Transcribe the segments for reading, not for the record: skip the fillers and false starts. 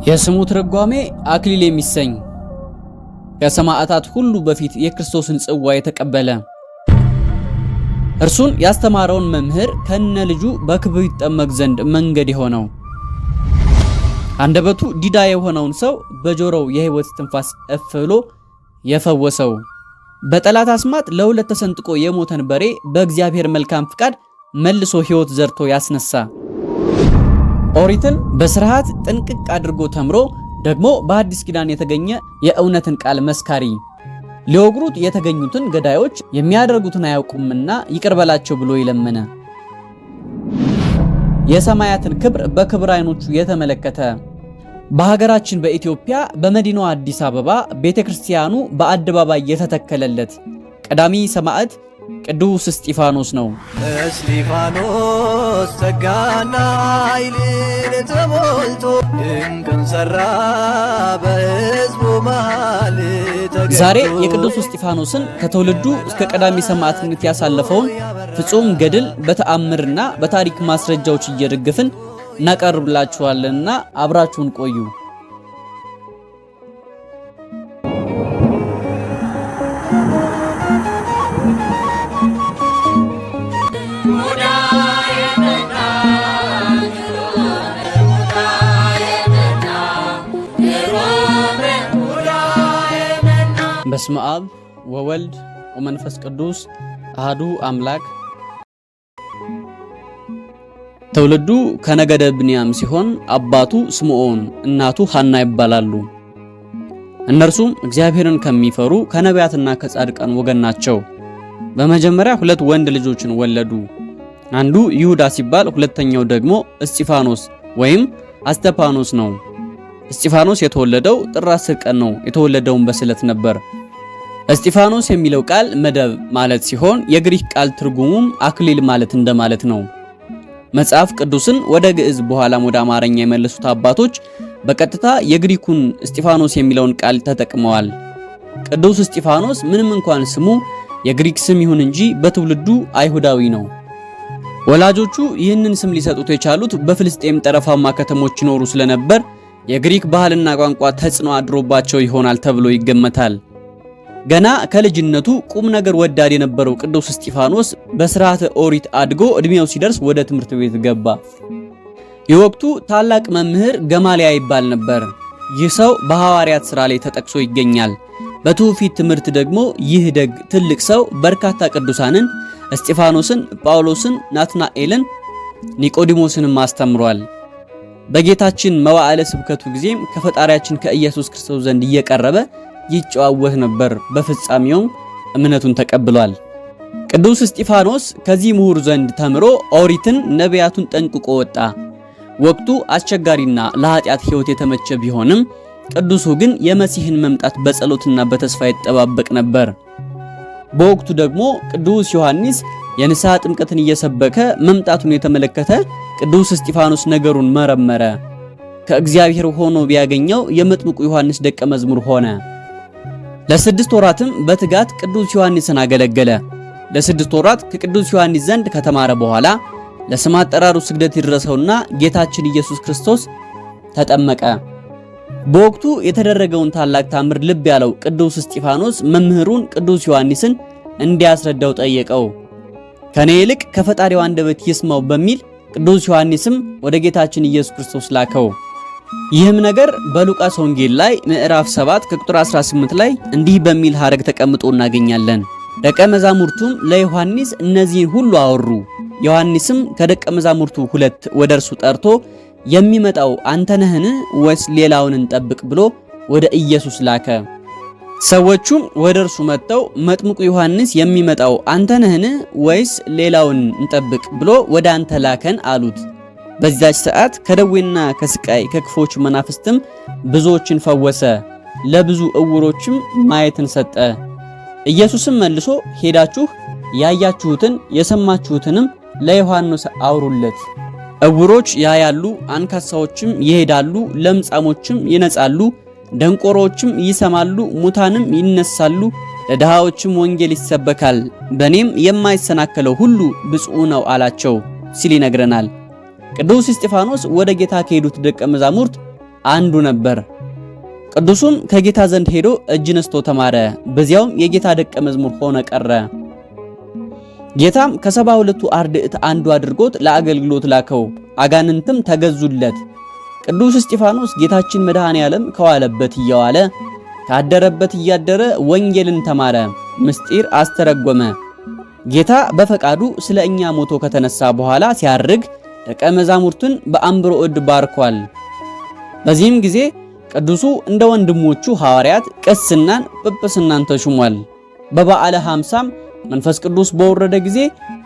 የስሙ ትርጓሜ አክሊል የሚሰኝ ከሰማዕታት ሁሉ በፊት የክርስቶስን ጽዋ የተቀበለ እርሱን ያስተማረውን መምህር ከነ ልጁ በክብር ይጠመቅ ዘንድ መንገድ የሆነው አንደበቱ ዲዳ የሆነውን ሰው በጆሮው የሕይወት ትንፋስ እፍ ብሎ የፈወሰው በጠላት አስማት ለሁለት ተሰንጥቆ የሞተን በሬ በእግዚአብሔር መልካም ፍቃድ መልሶ ሕይወት ዘርቶ ያስነሳ ኦሪትን በስርዓት ጥንቅቅ አድርጎ ተምሮ ደግሞ በአዲስ ኪዳን የተገኘ የእውነትን ቃል መስካሪ ሊወግሩት የተገኙትን ገዳዮች የሚያደርጉትን አያውቁምና ይቅር በላቸው ብሎ ይለመነ የሰማያትን ክብር በክብር አይኖቹ የተመለከተ በሀገራችን በኢትዮጵያ በመዲናዋ አዲስ አበባ ቤተክርስቲያኑ በአደባባይ የተተከለለት ቀዳሚ ሰማዕት ቅዱስ እስጢፋኖስ ነው። እስጢፋኖስ ጸጋና ኃይልን ተሞልቶ ድንቅን ሠራ በሕዝቡ መሃል ተገኝቶ። ዛሬ የቅዱስ እስጢፋኖስን ከትውልዱ እስከ ቀዳሚ ሰማዕትነት ያሳለፈውን ፍጹም ገድል በተአምርና በታሪክ ማስረጃዎች እየደገፍን እናቀርብላችኋለንና አብራችሁን ቆዩ። በስመ አብ ወወልድ ወመንፈስ ቅዱስ አሐዱ አምላክ። ትውልዱ ከነገደ ብንያም ሲሆን አባቱ ስምዖን እናቱ ሐና ይባላሉ። እነርሱም እግዚአብሔርን ከሚፈሩ ከነቢያትና ከጻድቃን ወገን ናቸው። በመጀመሪያ ሁለት ወንድ ልጆችን ወለዱ። አንዱ ይሁዳ ሲባል ሁለተኛው ደግሞ እስጢፋኖስ ወይም አስተፓኖስ ነው። እስጢፋኖስ የተወለደው ጥር 10 ቀን ነው። የተወለደውን በስለት ነበር። እስጢፋኖስ የሚለው ቃል መደብ ማለት ሲሆን የግሪክ ቃል ትርጉሙም አክሊል ማለት እንደማለት ነው። መጽሐፍ ቅዱስን ወደ ግዕዝ በኋላም ወደ አማርኛ የመለሱት አባቶች በቀጥታ የግሪኩን እስጢፋኖስ የሚለውን ቃል ተጠቅመዋል። ቅዱስ እስጢፋኖስ ምንም እንኳን ስሙ የግሪክ ስም ይሁን እንጂ በትውልዱ አይሁዳዊ ነው። ወላጆቹ ይህንን ስም ሊሰጡት የቻሉት በፍልስጤም ጠረፋማ ከተሞች ይኖሩ ስለነበር የግሪክ ባህልና ቋንቋ ተጽዕኖ አድሮባቸው ይሆናል ተብሎ ይገመታል። ገና ከልጅነቱ ቁም ነገር ወዳድ የነበረው ቅዱስ እስጢፋኖስ በሥርዓተ ኦሪት አድጎ እድሜው ሲደርስ ወደ ትምህርት ቤት ገባ። የወቅቱ ታላቅ መምህር ገማልያ ይባል ነበር። ይህ ሰው በሐዋርያት ሥራ ላይ ተጠቅሶ ይገኛል። በትውፊት ትምህርት ደግሞ ይህ ደግ ትልቅ ሰው በርካታ ቅዱሳንን እስጢፋኖስን፣ ጳውሎስን፣ ናትናኤልን፣ ኒቆዲሞስንም አስተምሯል። በጌታችን መዋዕለ ስብከቱ ጊዜም ከፈጣሪያችን ከኢየሱስ ክርስቶስ ዘንድ እየቀረበ ይጨዋወት ነበር። በፍጻሜውም እምነቱን ተቀብሏል። ቅዱስ እስጢፋኖስ ከዚህ ምሁር ዘንድ ተምሮ ኦሪትን ነቢያቱን ጠንቅቆ ወጣ። ወቅቱ አስቸጋሪና ለኃጢአት ሕይወት የተመቸ ቢሆንም ቅዱሱ ግን የመሲህን መምጣት በጸሎትና በተስፋ ይጠባበቅ ነበር። በወቅቱ ደግሞ ቅዱስ ዮሐንስ የንስሐ ጥምቀትን እየሰበከ መምጣቱን የተመለከተ ቅዱስ እስጢፋኖስ ነገሩን መረመረ። ከእግዚአብሔር ሆኖ ቢያገኘው የመጥምቁ ዮሐንስ ደቀ መዝሙር ሆነ። ለ6 ወራትም በትጋት ቅዱስ ዮሐንስን አገለገለ። ለ6 ወራት ከቅዱስ ዮሐንስ ዘንድ ከተማረ በኋላ ለስም አጠራሩ ስግደት ይድረሰውና ጌታችን ኢየሱስ ክርስቶስ ተጠመቀ። በወቅቱ የተደረገውን ታላቅ ታምር ልብ ያለው ቅዱስ እስጢፋኖስ መምህሩን ቅዱስ ዮሐንስን እንዲያስረዳው ጠየቀው። ከኔ ይልቅ ከፈጣሪው አንደበት ይስማው በሚል ቅዱስ ዮሐንስም ወደ ጌታችን ኢየሱስ ክርስቶስ ላከው። ይህም ነገር በሉቃስ ወንጌል ላይ ምዕራፍ 7 ከቁጥር 18 ላይ እንዲህ በሚል ሐረግ ተቀምጦ እናገኛለን። ደቀ መዛሙርቱም ለዮሐንስ እነዚህን ሁሉ አወሩ። ዮሐንስም ከደቀ መዛሙርቱ 2 ወደ እርሱ ጠርቶ የሚመጣው አንተ ነህን ወይስ ሌላውን እንጠብቅ ብሎ ወደ ኢየሱስ ላከ። ሰዎቹም ወደ እርሱ መጥተው መጥምቁ ዮሐንስ የሚመጣው አንተ ነህን ወይስ ሌላውን እንጠብቅ ብሎ ወደ አንተ ላከን አሉት። በዚያች ሰዓት ከደዌና ከስቃይ ከክፎች መናፍስትም ብዙዎችን ፈወሰ፣ ለብዙ ዕውሮችም ማየትን ሰጠ። ኢየሱስም መልሶ ሄዳችሁ ያያችሁትን የሰማችሁትንም ለዮሐንስ አውሩለት። ዕውሮች ያያሉ፣ አንካሳዎችም ይሄዳሉ፣ ለምጻሞችም ይነጻሉ፣ ደንቆሮችም ይሰማሉ፣ ሙታንም ይነሳሉ፣ ለድሃዎችም ወንጌል ይሰበካል፣ በኔም የማይሰናከለው ሁሉ ብፁዕ ነው አላቸው ሲል ይነግረናል። ቅዱስ እስጢፋኖስ ወደ ጌታ ከሄዱት ደቀ መዛሙርት አንዱ ነበር። ቅዱሱም ከጌታ ዘንድ ሄዶ እጅ ነስቶ ተማረ። በዚያውም የጌታ ደቀ መዝሙር ሆነ ቀረ። ጌታም ከ72ቱ አርድእት አንዱ አድርጎት ለአገልግሎት ላከው። አጋንንትም ተገዙለት። ቅዱስ እስጢፋኖስ ጌታችን መድኃኔ ዓለም ከዋለበት እየዋለ ካደረበት እያደረ ወንጌልን ተማረ፣ ምስጢር አስተረጎመ። ጌታ በፈቃዱ ስለ እኛ ሞቶ ከተነሳ በኋላ ሲያርግ ደቀ መዛሙርቱን በአንብሮ እድ ባርኳል። በዚህም ጊዜ ቅዱሱ እንደ ወንድሞቹ ሐዋርያት ቅስናን ጵጵስናን ተሹሟል። በበዓለ ሐምሳም መንፈስ ቅዱስ በወረደ ጊዜ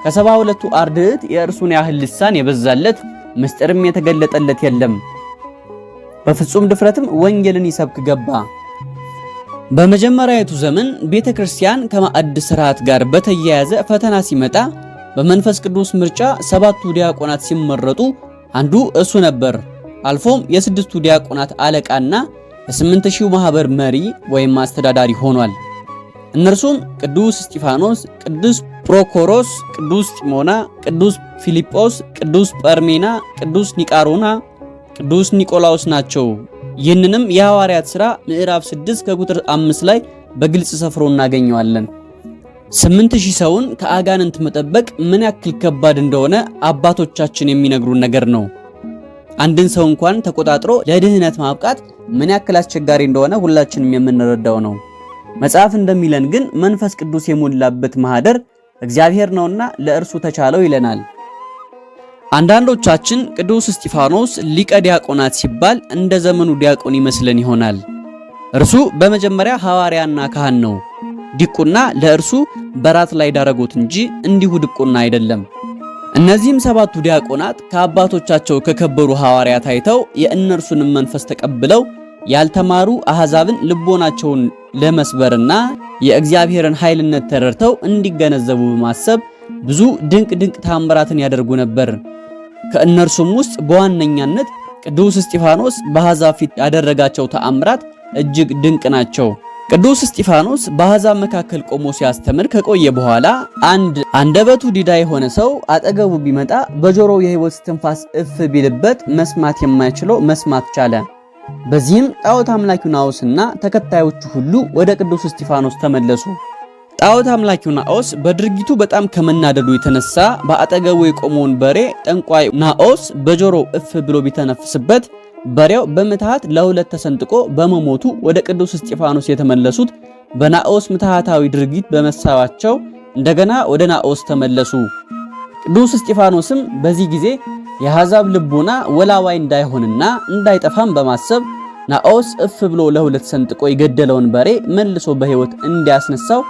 ከ72ቱ አርድእት የእርሱን ያህል ልሳን የበዛለት ምስጢርም የተገለጠለት የለም። በፍጹም ድፍረትም ወንጌልን ይሰብክ ገባ። በመጀመሪያዊቱ ዘመን ቤተክርስቲያን ከማዕድ ስርዓት ጋር በተያያዘ ፈተና ሲመጣ በመንፈስ ቅዱስ ምርጫ 7ቱ ዲያቆናት ሲመረጡ አንዱ እሱ ነበር። አልፎም የ6ቱ ዲያቆናት አለቃና የ8000 ማህበር መሪ ወይም አስተዳዳሪ ሆኗል። እነርሱም ቅዱስ እስጢፋኖስ፣ ቅዱስ ፕሮኮሮስ፣ ቅዱስ ጢሞና፣ ቅዱስ ፊልጶስ፣ ቅዱስ ጰርሜና፣ ቅዱስ ኒቃሮና፣ ቅዱስ ኒቆላዎስ ናቸው። ይህንንም የሐዋርያት ሥራ ምዕራፍ 6 ከቁጥር 5 ላይ በግልጽ ሰፍሮ እናገኘዋለን። 8000 ሰውን ከአጋንንት መጠበቅ ምን ያክል ከባድ እንደሆነ አባቶቻችን የሚነግሩን ነገር ነው። አንድን ሰው እንኳን ተቆጣጥሮ ለድህነት ማብቃት ምን ያክል አስቸጋሪ እንደሆነ ሁላችንም የምንረዳው ነው። መጽሐፍ እንደሚለን ግን መንፈስ ቅዱስ የሞላበት ማህደር እግዚአብሔር ነውና ለእርሱ ተቻለው ይለናል። አንዳንዶቻችን ቅዱስ እስጢፋኖስ ሊቀ ዲያቆናት ሲባል እንደ ዘመኑ ዲያቆን ይመስለን ይሆናል። እርሱ በመጀመሪያ ሐዋርያና ካህን ነው። ዲቁና ለእርሱ በራት ላይ ዳረጎት እንጂ እንዲሁ ዲቁና አይደለም። እነዚህም 7ቱ ዲያቆናት ከአባቶቻቸው ከከበሩ ሐዋርያት አይተው የእነርሱንም መንፈስ ተቀብለው ያልተማሩ አሕዛብን ልቦናቸውን ለመስበርና የእግዚአብሔርን ኃይልነት ተረድተው እንዲገነዘቡ በማሰብ ብዙ ድንቅ ተአምራትን ያደርጉ ነበር። ከእነርሱም ውስጥ በዋነኛነት ቅዱስ እስጢፋኖስ በአሕዛብ ፊት ያደረጋቸው ተአምራት እጅግ ድንቅ ናቸው። ቅዱስ እስጢፋኖስ በአሕዛብ መካከል ቆሞ ሲያስተምር ከቆየ በኋላ አንድ አንደበቱ ዲዳ የሆነ ሰው አጠገቡ ቢመጣ በጆሮው የሕይወት እስትንፋስ እፍ ቢልበት መስማት የማይችለው መስማት ቻለ። በዚህም ጣዖት አምላኪው ናዖስና ተከታዮቹ ሁሉ ወደ ቅዱስ እስጢፋኖስ ተመለሱ። ጣዖት አምላኪው ናዖስ በድርጊቱ በጣም ከመናደዱ የተነሳ በአጠገቡ የቆመውን በሬ ጠንቋይ ናዖስ በጆሮው እፍ ብሎ ቢተነፍስበት በሬው በምትሃት ለሁለት ተሰንጥቆ በመሞቱ ወደ ቅዱስ እስጢፋኖስ የተመለሱት በናዖስ ምትሃታዊ ድርጊት በመሳባቸው እንደገና ወደ ናዖስ ተመለሱ። ቅዱስ እስጢፋኖስም በዚህ ጊዜ የአሕዛብ ልቦና ወላዋይ እንዳይሆንና እንዳይጠፋም በማሰብ ናዖስ እፍ ብሎ ለሁለት ሰንጥቆ የገደለውን በሬ መልሶ በሕይወት እንዲያስነሳው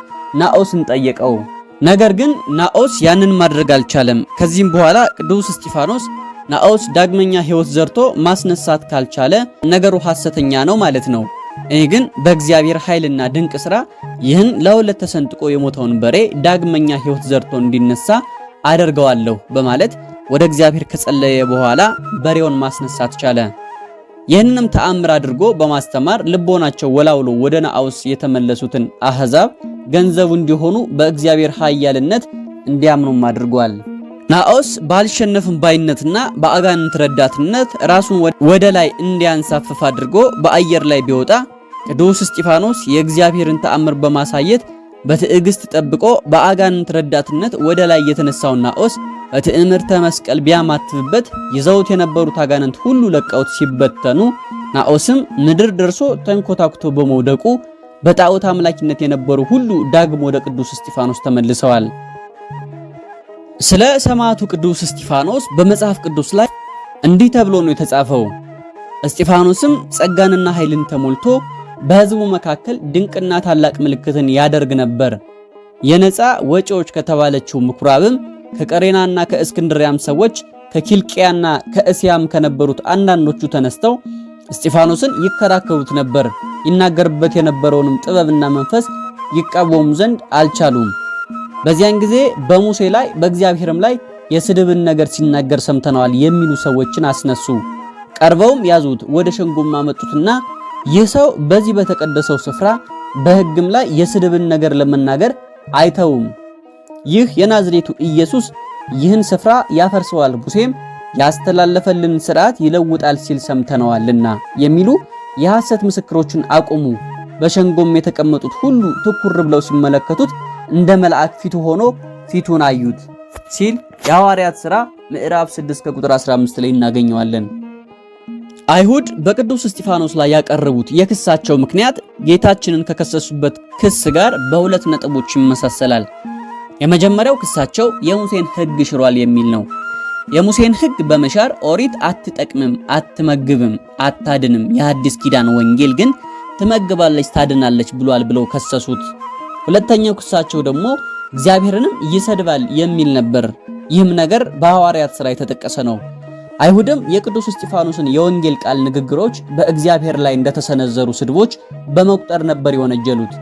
ናዖስን ጠየቀው። ነገር ግን ናዖስ ያንን ማድረግ አልቻለም። ከዚህም በኋላ ቅዱስ እስጢፋኖስ ናዖስ ዳግመኛ ሕይወት ዘርቶ ማስነሳት ካልቻለ ነገሩ ሐሰተኛ ነው ማለት ነው። እኔ ግን በእግዚአብሔር ኃይልና ድንቅ ሥራ ይህን ለሁለት ተሰንጥቆ የሞተውን በሬ ዳግመኛ ሕይወት ዘርቶ እንዲነሳ አደርገዋለሁ በማለት ወደ እግዚአብሔር ከጸለየ በኋላ በሬውን ማስነሳት ቻለ። ይህንንም ተአምር አድርጎ በማስተማር ልቦናቸው ወላውሎ ወደ ናዖስ የተመለሱትን አሕዛብ ገንዘቡ እንዲሆኑ በእግዚአብሔር ኃያልነት እንዲያምኑም አድርጓል። ናዖስ ባልሸነፍም ባይነትና በአጋንንት ረዳትነት ራሱን ወደ ላይ እንዲያንሳፍፍ አድርጎ በአየር ላይ ቢወጣ ቅዱስ እስጢፋኖስ የእግዚአብሔርን ተአምር በማሳየት በትዕግስት ጠብቆ በአጋንንት ረዳትነት ወደ ላይ የተነሳውን ናዖስ በትዕምርተ መስቀል ቢያማትብበት ይዘውት የነበሩት አጋንንት ሁሉ ለቀውት ሲበተኑ ናዖስም ምድር ደርሶ ተንኮታኩቶ በመውደቁ በጣዖት አምላኪነት የነበሩ ሁሉ ዳግሞ ወደ ቅዱስ እስጢፋኖስ ተመልሰዋል። ስለ ሰማዕቱ ቅዱስ እስጢፋኖስ በመጽሐፍ ቅዱስ ላይ እንዲህ ተብሎ ነው የተጻፈው። እስጢፋኖስም ጸጋንና ኃይልን ተሞልቶ በሕዝቡ መካከል ድንቅና ታላቅ ምልክትን ያደርግ ነበር። የነፃ ወጪዎች ከተባለችው ምኩራብም ከቀሬናና ከእስክንድሪያም ሰዎች ከኪልቅያና ከእስያም ከነበሩት አንዳንዶቹ ተነስተው እስጢፋኖስን ይከራከሩት ነበር። ይናገርበት የነበረውንም ጥበብና መንፈስ ይቃወሙ ዘንድ አልቻሉም። በዚያን ጊዜ በሙሴ ላይ በእግዚአብሔርም ላይ የስድብን ነገር ሲናገር ሰምተናል የሚሉ ሰዎችን አስነሱ። ቀርበውም ያዙት፣ ወደ ሸንጎም አመጡትና ይህ ሰው በዚህ በተቀደሰው ስፍራ በሕግም ላይ የስድብን ነገር ለመናገር አይተውም። ይህ የናዝሬቱ ኢየሱስ ይህን ስፍራ ያፈርሰዋል፣ ሙሴም ያስተላለፈልን ሥርዓት ይለውጣል ሲል ሰምተነዋልና የሚሉ የሐሰት ምስክሮችን አቁሙ። በሸንጎም የተቀመጡት ሁሉ ትኩር ብለው ሲመለከቱት እንደ መልአክ ፊቱ ሆኖ ፊቱን አዩት ሲል የሐዋርያት ሥራ ምዕራፍ 6 ከቁጥር 15 ላይ እናገኘዋለን። አይሁድ በቅዱስ እስጢፋኖስ ላይ ያቀረቡት የክሳቸው ምክንያት ጌታችንን ከከሰሱበት ክስ ጋር በሁለት ነጥቦች ይመሳሰላል። የመጀመሪያው ክሳቸው የሙሴን ሕግ ሽሯል የሚል ነው። የሙሴን ሕግ በመሻር ኦሪት አትጠቅምም፣ አትመግብም፣ አታድንም፣ የሐዲስ ኪዳን ወንጌል ግን ትመግባለች፣ ታድናለች ብሏል ብለው ከሰሱት። ሁለተኛው ክሳቸው ደግሞ እግዚአብሔርንም ይሰድባል የሚል ነበር። ይህም ነገር በሐዋርያት ሥራ የተጠቀሰ ነው። አይሁድም የቅዱስ እስጢፋኖስን የወንጌል ቃል ንግግሮች በእግዚአብሔር ላይ እንደተሰነዘሩ ስድቦች በመቁጠር ነበር የወነጀሉት።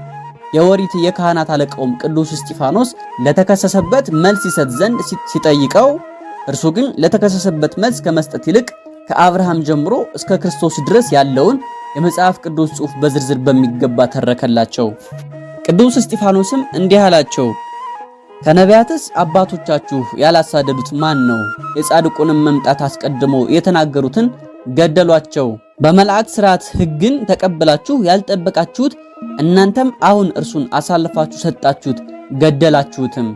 የኦሪት የካህናት አለቃውም ቅዱስ እስጢፋኖስ ለተከሰሰበት መልስ ይሰጥ ዘንድ ሲጠይቀው እርሱ ግን ለተከሰሰበት መልስ ከመስጠት ይልቅ ከአብርሃም ጀምሮ እስከ ክርስቶስ ድረስ ያለውን የመጽሐፍ ቅዱስ ጽሑፍ በዝርዝር በሚገባ ተረከላቸው። ቅዱስ እስጢፋኖስም እንዲህ አላቸው፣ ከነቢያትስ አባቶቻችሁ ያላሳደዱት ማን ነው? የጻድቁንም መምጣት አስቀድሞ የተናገሩትን ገደሏቸው። በመላእክት ሥርዓት ሕግን ተቀበላችሁ ያልጠበቃችሁት እናንተም አሁን እርሱን አሳልፋችሁ ሰጣችሁት፣ ገደላችሁትም።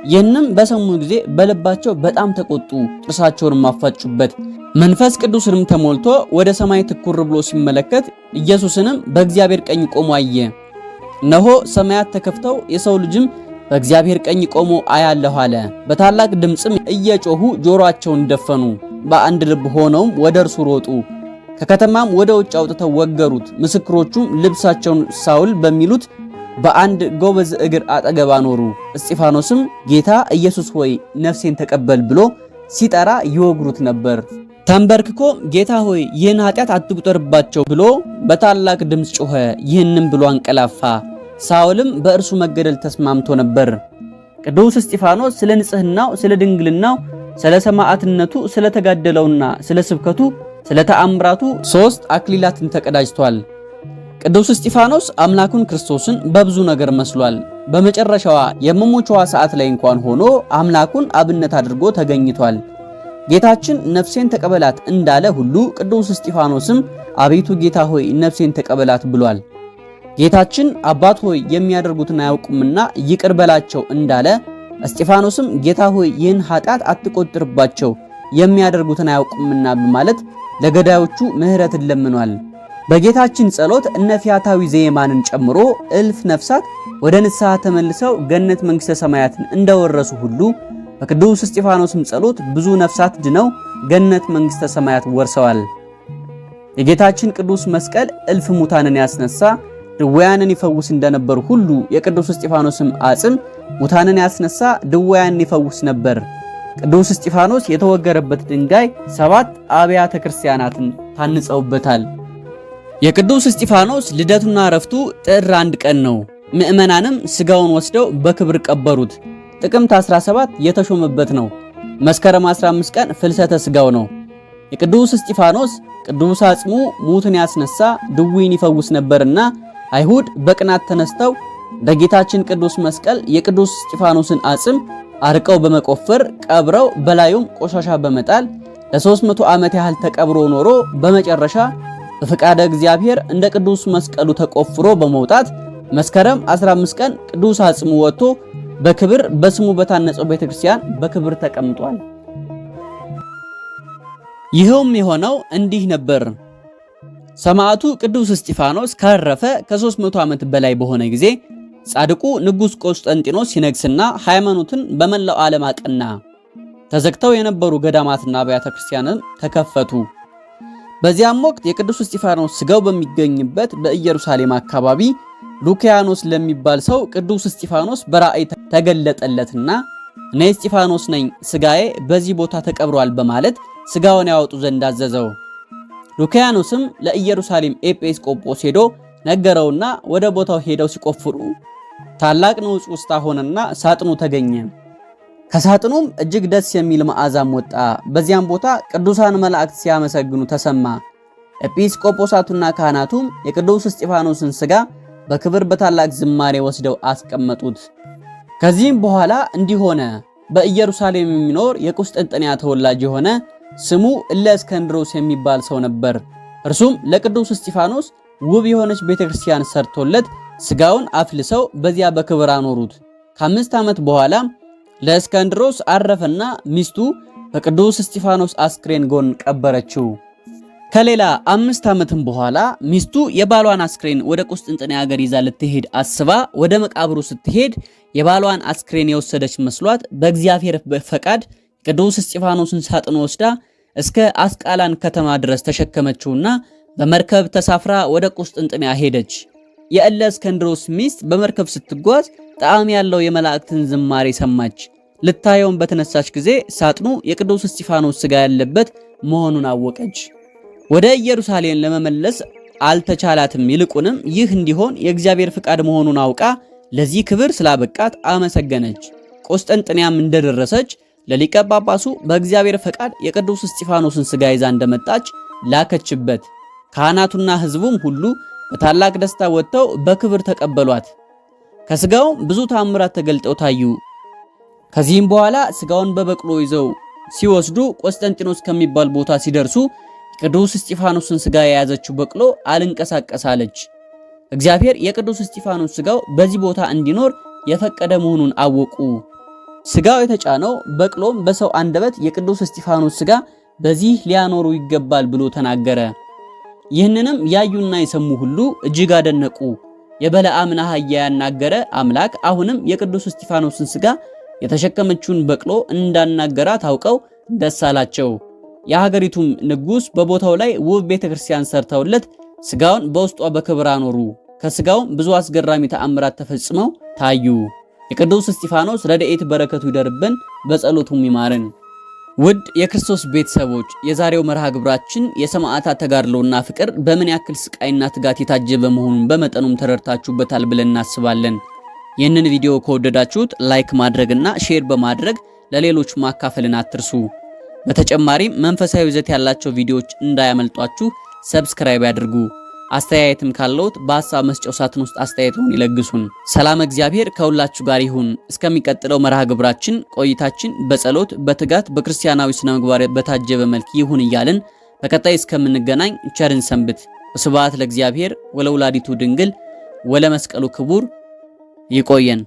ይህንም በሰሙ ጊዜ በልባቸው በጣም ተቆጡ፣ ጥርሳቸውን ማፋጩበት። መንፈስ ቅዱስንም ተሞልቶ ወደ ሰማይ ትኩር ብሎ ሲመለከት ኢየሱስንም በእግዚአብሔር ቀኝ ቆሞ አየ። እነሆ ሰማያት ተከፍተው የሰው ልጅም በእግዚአብሔር ቀኝ ቆሞ አያለሁ አለ። በታላቅ ድምፅም እየጮሁ ጆሮአቸውን ደፈኑ። በአንድ ልብ ሆነውም ወደ እርሱ ሮጡ። ከከተማም ወደ ውጭ አውጥተው ወገሩት። ምስክሮቹም ልብሳቸውን ሳውል በሚሉት በአንድ ጎበዝ እግር አጠገብ አኖሩ። እስጢፋኖስም ጌታ ኢየሱስ ሆይ ነፍሴን ተቀበል ብሎ ሲጠራ ይወግሩት ነበር። ተንበርክኮ ጌታ ሆይ ይህን ኃጢአት አትቁጠርባቸው ብሎ በታላቅ ድምፅ ጮኸ። ይህንም ብሎ አንቀላፋ። ሳውልም በእርሱ መገደል ተስማምቶ ነበር። ቅዱስ እስጢፋኖስ ስለ ንጽህናው፣ ስለ ድንግልናው፣ ስለ ሰማዕትነቱ፣ ስለ ተጋደለውና ስለ ስብከቱ፣ ስለ ተአምራቱ 3 አክሊላትን ተቀዳጅቷል። ቅዱስ እስጢፋኖስ አምላኩን ክርስቶስን በብዙ ነገር መስሏል። በመጨረሻዋ የመሞቻዋ ሰዓት ላይ እንኳን ሆኖ አምላኩን አብነት አድርጎ ተገኝቷል። ጌታችን ነፍሴን ተቀበላት እንዳለ ሁሉ ቅዱስ እስጢፋኖስም አቤቱ ጌታ ሆይ ነፍሴን ተቀበላት ብሏል። ጌታችን አባት ሆይ የሚያደርጉትን አያውቁምና ይቅር በላቸው እንዳለ እስጢፋኖስም ጌታ ሆይ ይህን ኃጢአት አትቆጥርባቸው የሚያደርጉትን አያውቁምና በማለት ለገዳዮቹ ምሕረትን ለምኗል። በጌታችን ጸሎት እነ ፊያታዊ ዘየማንን ጨምሮ እልፍ ነፍሳት ወደ ንስሐ ተመልሰው ገነት መንግሥተ ሰማያትን እንደወረሱ ሁሉ በቅዱስ እስጢፋኖስም ጸሎት ብዙ ነፍሳት ድነው ገነት መንግሥተ ሰማያት ወርሰዋል። የጌታችን ቅዱስ መስቀል እልፍ ሙታንን ያስነሳ ድውያንን ይፈውስ እንደነበር ሁሉ የቅዱስ እስጢፋኖስም አጽም ሙታንን ያስነሳ ድውያንን ይፈውስ ነበር። ቅዱስ እስጢፋኖስ የተወገረበት ድንጋይ 7 አብያተ ክርስቲያናትን ታንጸውበታል። የቅዱስ እስጢፋኖስ ልደቱና ዕረፍቱ ጥር 1 ቀን ነው። ምዕመናንም ስጋውን ወስደው በክብር ቀበሩት። ጥቅምት 17 የተሾመበት ነው። መስከረም 15 ቀን ፍልሰተ ስጋው ነው። የቅዱስ እስጢፋኖስ ቅዱስ አጽሙ ሙትን ያስነሳ ድውይን ይፈውስ ነበርና አይሁድ በቅናት ተነስተው በጌታችን ቅዱስ መስቀል የቅዱስ እስጢፋኖስን አጽም አርቀው በመቆፈር ቀብረው በላዩም ቆሻሻ በመጣል ለ300 ዓመት ያህል ተቀብሮ ኖሮ በመጨረሻ በፈቃደ እግዚአብሔር እንደ ቅዱስ መስቀሉ ተቆፍሮ በመውጣት መስከረም 15 ቀን ቅዱስ አጽሙ ወጥቶ በክብር በስሙ በታነጸው ቤተክርስቲያን በክብር ተቀምጧል። ይኸውም የሆነው እንዲህ ነበር። ሰማዕቱ ቅዱስ እስጢፋኖስ ካረፈ ከ300 ዓመት በላይ በሆነ ጊዜ ጻድቁ ንጉሥ ቆስጠንጢኖስ ሲነግስና ሃይማኖትን በመላው ዓለም አቀና። ተዘግተው የነበሩ ገዳማትና አብያተ ክርስቲያንም ተከፈቱ። በዚያም ወቅት የቅዱስ እስጢፋኖስ ስጋው በሚገኝበት በኢየሩሳሌም አካባቢ ሉኪያኖስ ለሚባል ሰው ቅዱስ እስጢፋኖስ በራእይ ተገለጠለትና እኔ እስጢፋኖስ ነኝ፣ ስጋዬ በዚህ ቦታ ተቀብሯል በማለት ስጋውን ያወጡ ዘንድ አዘዘው። ሉኪያኖስም ለኢየሩሳሌም ኤጲስቆጶስ ሄዶ ነገረውና ወደ ቦታው ሄደው ሲቆፍሩ ታላቅ ንውጽ ውስጥ ሆነና ሳጥኑ ተገኘ። ከሳጥኑም እጅግ ደስ የሚል መዓዛም ወጣ። በዚያም ቦታ ቅዱሳን መላእክት ሲያመሰግኑ ተሰማ። ኤጲስቆጶሳቱና ካህናቱም የቅዱስ እስጢፋኖስን ስጋ በክብር በታላቅ ዝማሬ ወስደው አስቀመጡት። ከዚህም በኋላ እንዲህ ሆነ። በኢየሩሳሌም የሚኖር የቁስጥንጥንያ ተወላጅ የሆነ ስሙ እለእስክንድሮስ የሚባል ሰው ነበር። እርሱም ለቅዱስ እስጢፋኖስ ውብ የሆነች ቤተክርስቲያን ሰርቶለት ስጋውን አፍልሰው በዚያ በክብር አኖሩት። ከ5 ዓመት በኋላ ለእስክንድሮስ አረፈና ሚስቱ በቅዱስ እስጢፋኖስ አስክሬን ጎን ቀበረችው። ከሌላ 5 ዓመትም በኋላ ሚስቱ የባሏን አስክሬን ወደ ቁስጥንጥንያ ሀገር ይዛ ልትሄድ አስባ ወደ መቃብሩ ስትሄድ የባሏን አስክሬን የወሰደች መስሏት በእግዚአብሔር ፈቃድ ቅዱስ እስጢፋኖስን ሳጥን ወስዳ እስከ አስቃላን ከተማ ድረስ ተሸከመችውና በመርከብ ተሳፍራ ወደ ቁስጥንጥንያ ሄደች። የእለእስክንድሮስ ሚስት በመርከብ ስትጓዝ ጣዕም ያለው የመላእክትን ዝማሬ ሰማች። ልታየውን በተነሳች ጊዜ ሳጥኑ የቅዱስ እስጢፋኖስ ሥጋ ያለበት መሆኑን አወቀች። ወደ ኢየሩሳሌም ለመመለስ አልተቻላትም። ይልቁንም ይህ እንዲሆን የእግዚአብሔር ፍቃድ መሆኑን አውቃ ለዚህ ክብር ስላበቃት አመሰገነች። ቁስጥንጥንያም እንደደረሰች ለሊቀ ጳጳሱ በእግዚአብሔር ፈቃድ የቅዱስ እስጢፋኖስን ሥጋ ይዛ እንደመጣች ላከችበት። ካህናቱና ሕዝቡም ሁሉ በታላቅ ደስታ ወጥተው በክብር ተቀበሏት። ከሥጋውም ብዙ ተአምራት ተገልጠው ታዩ። ከዚህም በኋላ ሥጋውን በበቅሎ ይዘው ሲወስዱ ቆስጠንጢኖስ ከሚባል ቦታ ሲደርሱ ቅዱስ እስጢፋኖስን ሥጋ የያዘችው በቅሎ አልንቀሳቀሳለች። እግዚአብሔር የቅዱስ እስጢፋኖስ ሥጋው በዚህ ቦታ እንዲኖር የፈቀደ መሆኑን አወቁ። ሥጋው የተጫነው በቅሎም በሰው አንደበት የቅዱስ እስጢፋኖስ ሥጋ በዚህ ሊያኖሩ ይገባል ብሎ ተናገረ። ይህንንም ያዩና የሰሙ ሁሉ እጅግ አደነቁ። የበለዓምን አህያ ያናገረ አምላክ አሁንም የቅዱስ እስጢፋኖስን ሥጋ የተሸከመችውን በቅሎ እንዳናገራ ታውቀው ደስ አላቸው። የሀገሪቱም ንጉሥ በቦታው ላይ ውብ ቤተክርስቲያን ሰርተውለት ሥጋውን በውስጧ በክብር አኖሩ። ከሥጋውም ብዙ አስገራሚ ተአምራት ተፈጽመው ታዩ። የቅዱስ እስጢፋኖስ ረድኤት በረከቱ ይደርብን፣ በጸሎቱም ይማረን። ውድ የክርስቶስ ቤተሰቦች የዛሬው መርሃ ግብራችን የሰማዕታት ተጋድሎና ፍቅር በምን ያክል ስቃይና ትጋት የታጀበ መሆኑን በመጠኑም ተረድታችሁበታል ብለን እናስባለን። ይህንን ቪዲዮ ከወደዳችሁት ላይክ ማድረግና ሼር በማድረግ ለሌሎች ማካፈልን አትርሱ። በተጨማሪም መንፈሳዊ ይዘት ያላቸው ቪዲዮዎች እንዳያመልጧችሁ ሰብስክራይብ ያድርጉ። አስተያየትም ካለዎት በሐሳብ መስጫው ሳጥን ውስጥ አስተያየቱን ይለግሱን። ሰላም እግዚአብሔር ከሁላችሁ ጋር ይሁን። እስከሚቀጥለው መርሃ ግብራችን ቆይታችን በጸሎት በትጋት በክርስቲያናዊ ስነ ምግባር በታጀበ መልክ ይሁን እያልን በቀጣይ እስከምንገናኝ ቸርን ሰንብት። ወስብሐት ለእግዚአብሔር ወለወላዲቱ ድንግል ወለመስቀሉ ክቡር። ይቆየን።